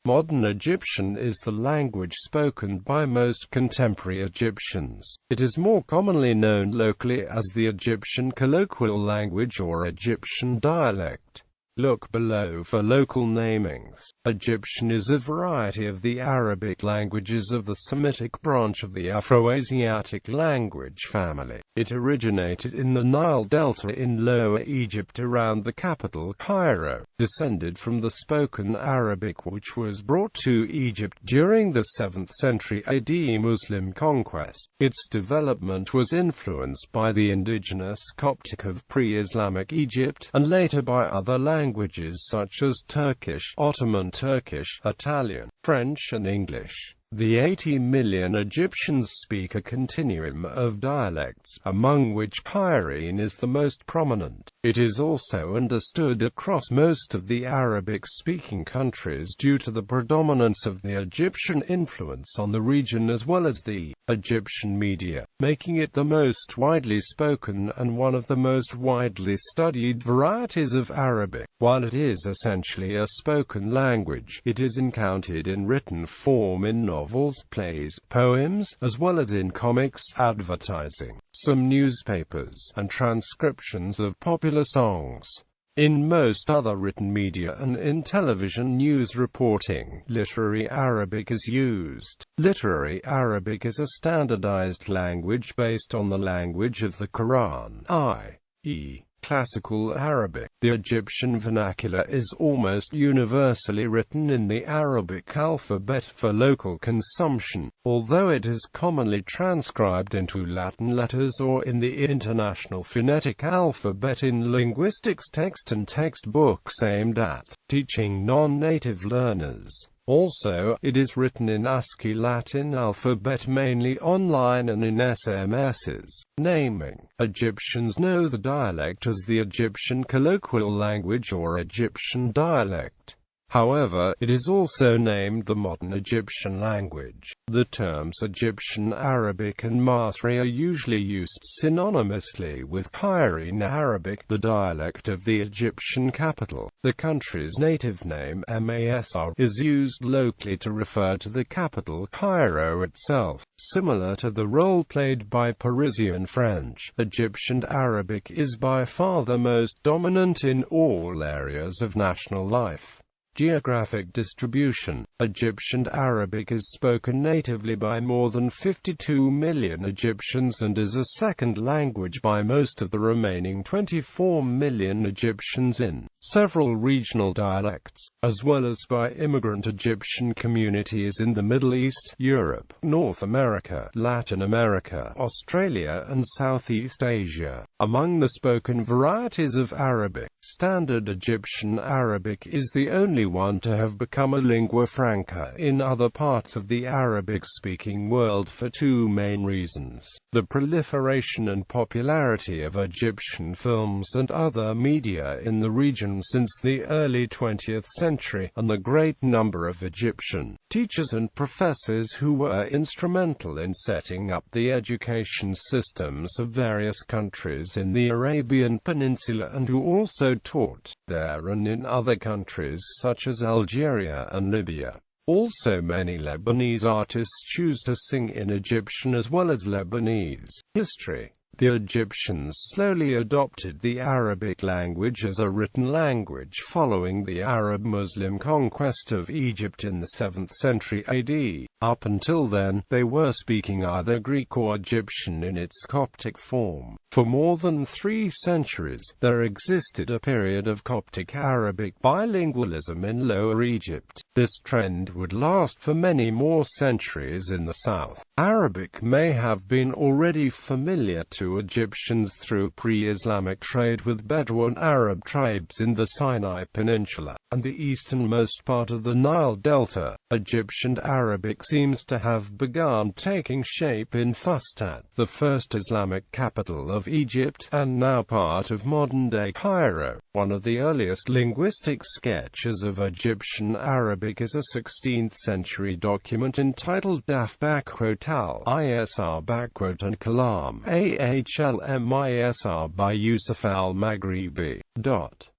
Modern Egyptian is the language spoken by most contemporary Egyptians. It is more commonly known locally as the Egyptian colloquial language or Egyptian dialect. Look below for local namings. Egyptian is a variety of the Arabic languages of the Semitic branch of the Afroasiatic language family. It originated in the Nile Delta in Lower Egypt around the capital Cairo, descended from the spoken Arabic which was brought to Egypt during the 7th century AD Muslim conquest. Its development was influenced by the indigenous Coptic of pre-Islamic Egypt, and later by other languages such as Turkish, Ottoman Turkish, Italian, French and English. The 80 million Egyptians speak a continuum of dialects, among which Cairene is the most prominent. It is also understood across most of the Arabic-speaking countries due to the predominance of the Egyptian influence on the region as well as the Egyptian media, making it the most widely spoken and one of the most widely studied varieties of Arabic. While it is essentially a spoken language, it is encountered in written form in novels, plays, poems, as well as in comics, advertising, some newspapers, and transcriptions of popular songs. In most other written media and in television news reporting, literary Arabic is used. Literary Arabic is a standardized language based on the language of the Quran, i.e., Classical Arabic. The Egyptian vernacular is almost universally written in the Arabic alphabet for local consumption, although it is commonly transcribed into Latin letters or in the International Phonetic Alphabet in linguistics text and textbooks aimed at teaching non-native learners. Also, it is written in ASCII Latin alphabet mainly online and in SMSs. Naming. Egyptians know the dialect as the Egyptian colloquial language or Egyptian dialect. However, it is also named the modern Egyptian language. The terms Egyptian Arabic and Masri are usually used synonymously with Cairene Arabic, the dialect of the Egyptian capital. The country's native name, Masr, is used locally to refer to the capital Cairo itself. Similar to the role played by Parisian French, Egyptian Arabic is by far the most dominant in all areas of national life. Geographic distribution. Egyptian Arabic is spoken natively by more than 52 million Egyptians and is a second language by most of the remaining 24 million Egyptians in several regional dialects, as well as by immigrant Egyptian communities in the Middle East, Europe, North America, Latin America, Australia and Southeast Asia. Among the spoken varieties of Arabic, Standard Egyptian Arabic is the only one to have become a lingua franca in other parts of the Arabic-speaking world for two main reasons: the proliferation and popularity of Egyptian films and other media in the region since the early 20th century, and the great number of Egyptian teachers and professors who were instrumental in setting up the education systems of various countries in the Arabian Peninsula and who also taught there and in other countries such as Algeria and Libya. Also, many Lebanese artists choose to sing in Egyptian as well as Lebanese. History. The Egyptians slowly adopted the Arabic language as a written language following the Arab-Muslim conquest of Egypt in the 7th century AD. Up until then, they were speaking either Greek or Egyptian in its Coptic form. For more than 3 centuries, there existed a period of Coptic Arabic bilingualism in Lower Egypt. This trend would last for many more centuries in the south. Arabic may have been already familiar to Egyptians through pre-Islamic trade with Bedouin Arab tribes in the Sinai Peninsula and the easternmost part of the Nile Delta. Egyptian Arabic seems to have begun taking shape in Fustat, the first Islamic capital of Egypt, and now part of modern-day Cairo. One of the earliest linguistic sketches of Egyptian Arabic is a 16th-century document entitled Daf-Al-Isr and Kalam Ahlmisr by Yusuf al-Maghribi.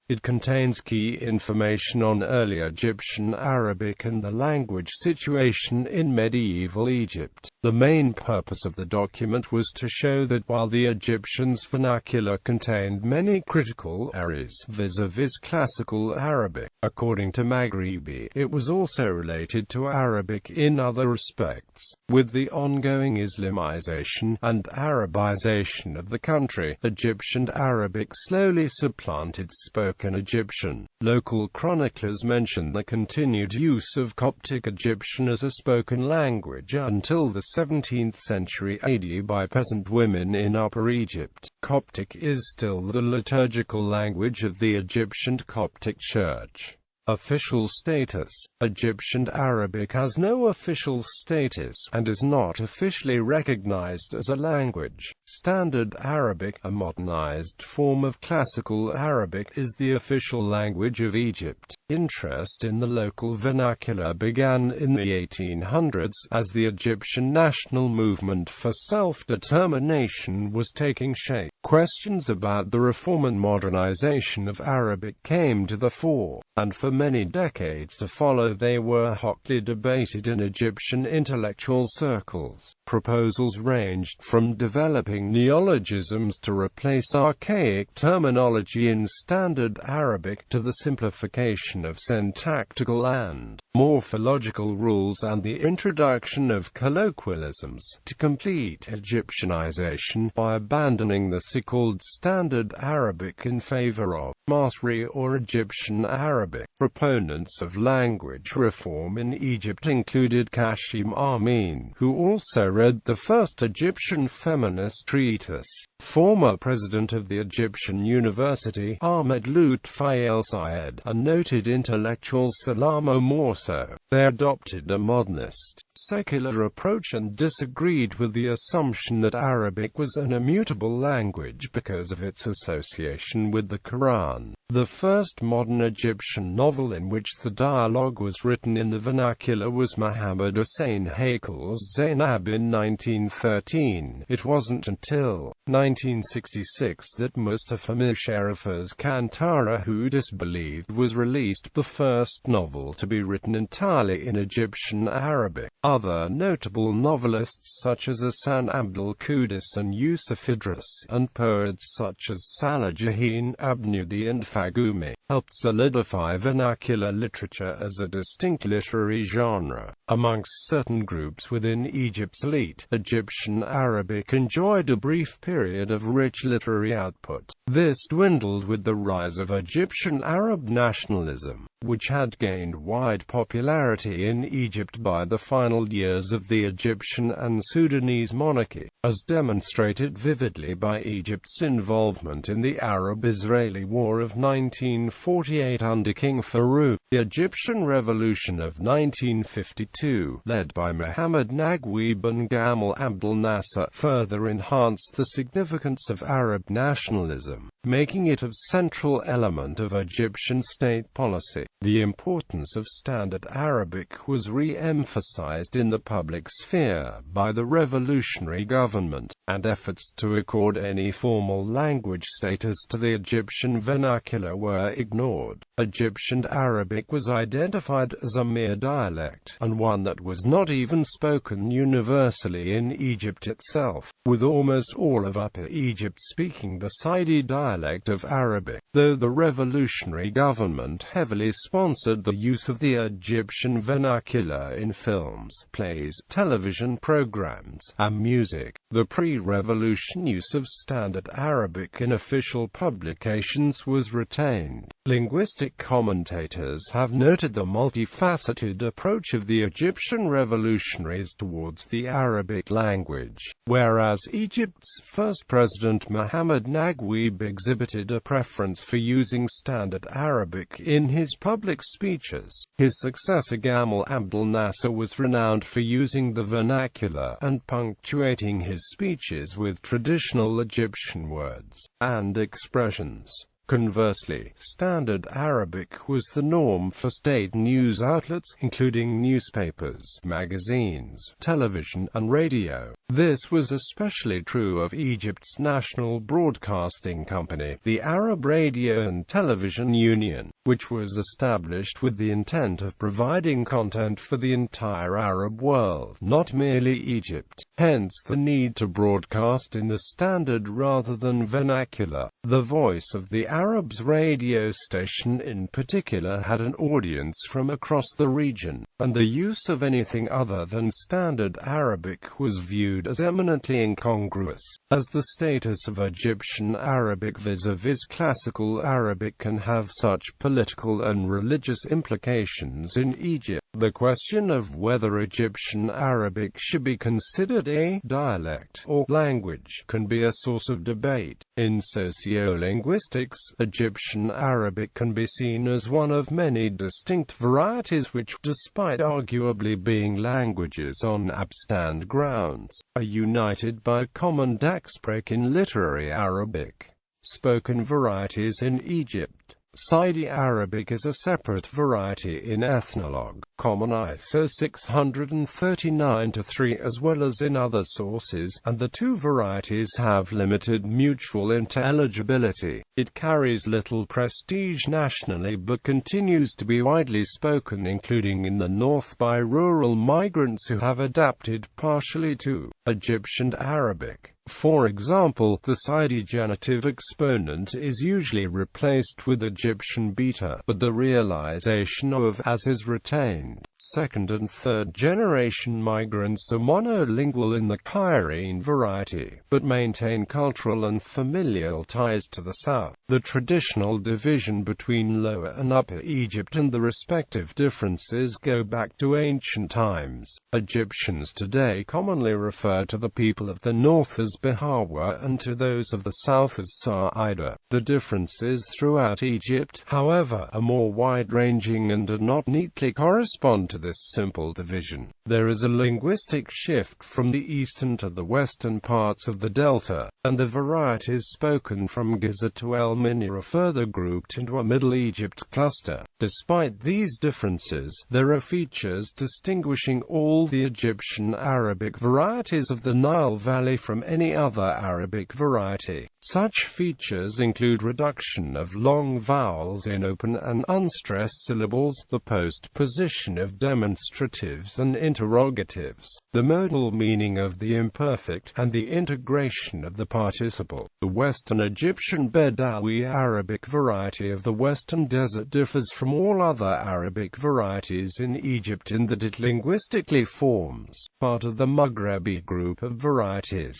It contains key information on early Egyptian Arabic and the language situation in medieval Egypt. The main purpose of the document was to show that while the Egyptians' vernacular contained many critical errors vis-a-vis classical Arabic, according to Maghribi, it was also related to Arabic in other respects. With the ongoing Islamization and Arabization of the country, Egyptian Arabic slowly supplanted spoken Egyptian. Local chroniclers mention the continued use of Coptic Egyptian as a spoken language until the 17th century AD by peasant women in Upper Egypt. Coptic is still the liturgical language of the Egyptian Coptic Church. Official status. Egyptian Arabic has no official status, and is not officially recognized as a language. Standard Arabic, a modernized form of Classical Arabic, is the official language of Egypt. Interest in the local vernacular began in the 1800s, as the Egyptian national movement for self-determination was taking shape. Questions about the reform and modernization of Arabic came to the fore, and for many decades to follow they were hotly debated in Egyptian intellectual circles. Proposals ranged from developing neologisms to replace archaic terminology in Standard Arabic to the simplification of syntactical and morphological rules and the introduction of colloquialisms to complete Egyptianization by abandoning the so-called Standard Arabic in favor of Masri or Egyptian Arabic. Proponents of language reform in Egypt included Kashim Amin, who also read the first Egyptian feminist treatise. Former president of the Egyptian University, Ahmed Lutfi El-Sayed, and noted intellectual Salamo Morso. They adopted a modernist, secular approach and disagreed with the assumption that Arabic was an immutable language because of its association with the Quran. The first modern Egyptian novel in which the dialogue was written in the vernacular was Muhammad Hussein Hakel's Zainab in 1913. It wasn't until 1966 that Mustafa Musharraf's Kantara, who disbelieved, was released, the first novel to be written entirely in Egyptian Arabic. Other notable novelists such as Hassan Abdul Qudus and Yusuf Idris, and poets such as Salah Jahin Abnudi and Fagumi, helped solidify vernacular literature as a distinct literary genre. Amongst certain groups within Egypt's elite, Egyptian Arabic enjoyed a brief period of rich literary output. This dwindled with the rise of Egyptian Arab nationalism, which had gained wide popularity in Egypt by the final years of the Egyptian and Sudanese monarchy, as demonstrated vividly by Egypt's involvement in the Arab-Israeli War of 1948 under King Farouk. The Egyptian Revolution of 1952, led by Muhammad Naguib and Gamal Abdel Nasser, further enhanced the significance of Arab nationalism, making it a central element of Egyptian state policy. The importance of Standard Arabic was re-emphasized in the public sphere by the revolutionary government, and efforts to accord any formal language status to the Egyptian vernacular were ignored. Egyptian Arabic was identified as a mere dialect, and one that was not even spoken universally in Egypt itself, with almost all of Upper Egypt speaking the Saidi dialect of Arabic, though the revolutionary government heavily sponsored the use of the Egyptian vernacular in films, plays, television programs, and music. The pre-revolution use of Standard Arabic in official publications was retained. Linguistic commentators have noted the multifaceted approach of the Egyptian revolutionaries towards the Arabic language. Whereas Egypt's first president Muhammad Naguib exhibited a preference for using Standard Arabic in his public speeches, his successor Gamal Abdel Nasser was renowned for using the vernacular and punctuating his speeches with traditional Egyptian words and expressions. Conversely, Standard Arabic was the norm for state news outlets, including newspapers, magazines, television, and radio. This was especially true of Egypt's national broadcasting company, the Arab Radio and Television Union, which was established with the intent of providing content for the entire Arab world, not merely Egypt. Hence the need to broadcast in the standard rather than vernacular. The Voice of the Arabs radio station in particular had an audience from across the region, and the use of anything other than Standard Arabic was viewed as eminently incongruous, as the status of Egyptian Arabic vis-a-vis Classical Arabic can have such political and religious implications in Egypt. The question of whether Egyptian Arabic should be considered a dialect or language can be a source of debate. In sociolinguistics, Egyptian Arabic can be seen as one of many distinct varieties which, despite arguably being languages on abstand grounds, are united by a common daxbreak in literary Arabic. Spoken varieties in Egypt. Sidi Arabic is a separate variety in Ethnologue, common ISO 639-3 as well as in other sources, and the two varieties have limited mutual intelligibility. It carries little prestige nationally but continues to be widely spoken, including in the north by rural migrants who have adapted partially to Egyptian Arabic. For example, the Sidi genitive exponent is usually replaced with Egyptian beta, but the realization of as is retained. Second and third generation migrants are monolingual in the Cairene variety, but maintain cultural and familial ties to the south. The traditional division between Lower and Upper Egypt and the respective differences go back to ancient times. Egyptians today commonly refer to the people of the north as Bihawa and to those of the south as Sa'ida. The differences throughout Egypt, however, are more wide-ranging and do not neatly correspond to this simple division. There is a linguistic shift from the eastern to the western parts of the delta, and the varieties spoken from Giza to El Minya are further grouped into a Middle Egypt cluster. Despite these differences, there are features distinguishing all the Egyptian Arabic varieties of the Nile Valley from any other Arabic variety. Such features include reduction of long vowels in open and unstressed syllables, the postposition of demonstratives and interrogatives, the modal meaning of the imperfect, and the integration of the participle. The Western Egyptian Bedawi Arabic variety of the Western Desert differs from all other Arabic varieties in Egypt in that it linguistically forms part of the Maghrebi group of varieties.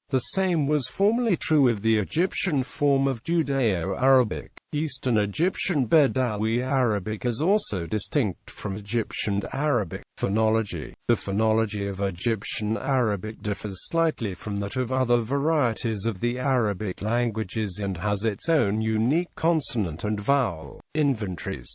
The same was formerly true of the Egyptian form of Judeo-Arabic. Eastern Egyptian Bedawi Arabic is also distinct from Egyptian Arabic. Phonology. The phonology of Egyptian Arabic differs slightly from that of other varieties of the Arabic languages and has its own unique consonant and vowel inventories.